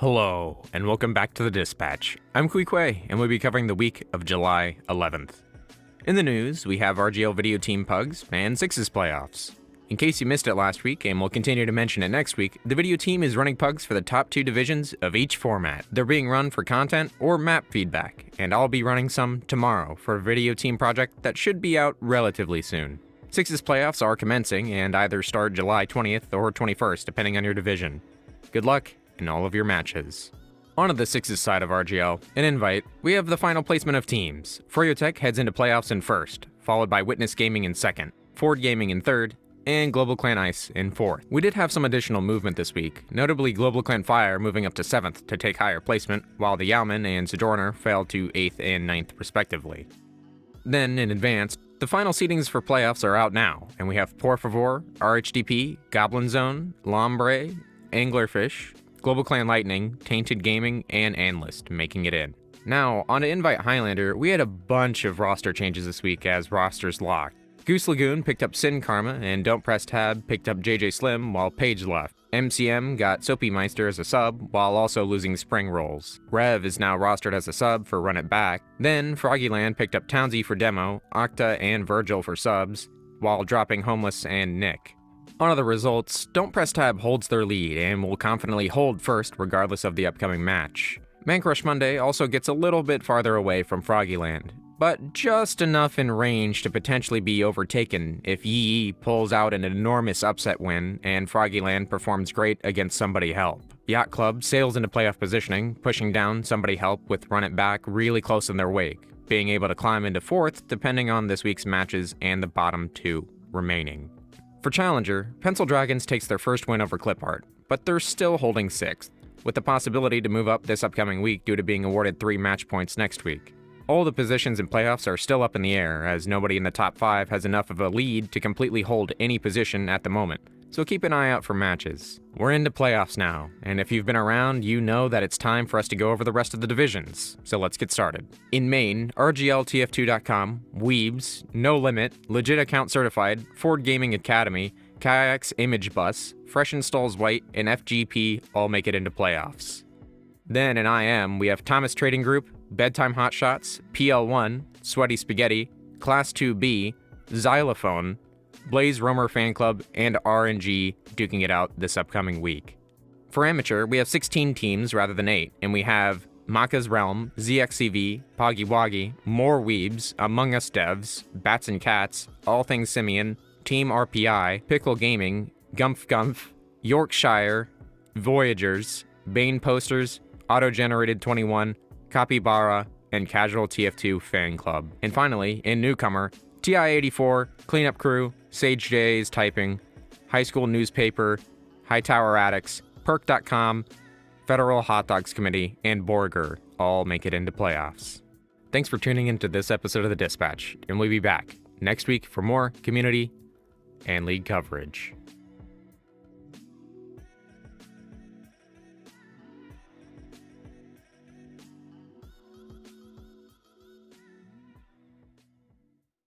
Hello, and welcome back to the Dispatch. I'm QueeQuey, and we'll be covering the week of July 11th. In the news, we have RGL Video Team Pugs and Sixes playoffs. In case you missed it last week, and we'll continue to mention it next week, the video team is running Pugs for the top 2 divisions of each format. They're being run for content or map feedback, and I'll be running some tomorrow for a video team project that should be out relatively soon. Sixes playoffs are commencing and either start July 20th or 21st, depending on your division. Good luck in all of your matches. On the Sixes side of RGL, an invite, we have the final placement of teams. Froyotech heads into playoffs in first, followed by Witness Gaming in second, Ford Gaming in third, and Global Clan Ice in fourth. We did have some additional movement this week, notably Global Clan Fire moving up to 7th to take higher placement, while the Yalman and Sojourner fell to 8th and 9th respectively. Then, in advance, the final seedings for playoffs are out now, and we have Por Favor, RHDP, Goblin Zone, Lombre, Anglerfish, Global Clan Lightning, Tainted Gaming, and Analyst making it in. Now, on to Invite Highlander, we had a bunch of roster changes this week as rosters locked. Goose Lagoon picked up Sin Karma, and Don't Press Tab picked up JJ Slim while Paige left. MCM got Soapy Meister as a sub, while also losing Spring Rolls. Rev is now rostered as a sub for Run It Back. Then, Froggyland picked up Townsy for Demo, Octa and Virgil for subs, while dropping Homeless and Nick. On the results, Don't Press Tab holds their lead and will confidently hold first regardless of the upcoming match. Mancrush Monday also gets a little bit farther away from Froggyland, but just enough in range to potentially be overtaken if Yee pulls out an enormous upset win and Froggyland performs great against Somebody Help. Yacht Club sails into playoff positioning, pushing down Somebody Help with Run It Back really close in their wake, being able to climb into 4th depending on this week's matches and the bottom 2 remaining. For Challenger, Pencil Dragons takes their first win over Clip Art, but they're still holding 6th, with the possibility to move up this upcoming week due to being awarded 3 match points next week. All the positions in playoffs are still up in the air, as nobody in the top 5 has enough of a lead to completely hold any position at the moment, so keep an eye out for matches. We're into playoffs now, and if you've been around, you know that it's time for us to go over the rest of the divisions, so let's get started. In Maine, RGLTF2.com, Weebs, No Limit, Legit Account Certified, Ford Gaming Academy, Kayaks Image Bus, Fresh Installs White, and FGP all make it into playoffs. Then in IM, we have Thomas Trading Group, Bedtime Hotshots, PL1, Sweaty Spaghetti, Class 2B, Xylophone, Blaze Roamer Fan Club, and RNG duking it out this upcoming week. For Amateur, we have 16 teams rather than 8, and we have Maka's Realm, ZXCV, Poggy Woggy, More Weebs, Among Us Devs, Bats and Cats, All Things Simeon, Team RPI, Pickle Gaming, Gumph, Yorkshire, Voyagers, Bane Posters, Auto-Generated 21, Capybara, and Casual TF2 Fan Club. And finally, in Newcomer, TI-84, Cleanup Crew, Sage Days Typing, High School Newspaper, Hightower Addicts, Perk.com, Federal Hot Dogs Committee, and Borger all make it into playoffs. Thanks for tuning into this episode of The Dispatch, and we'll be back next week for more community and league coverage.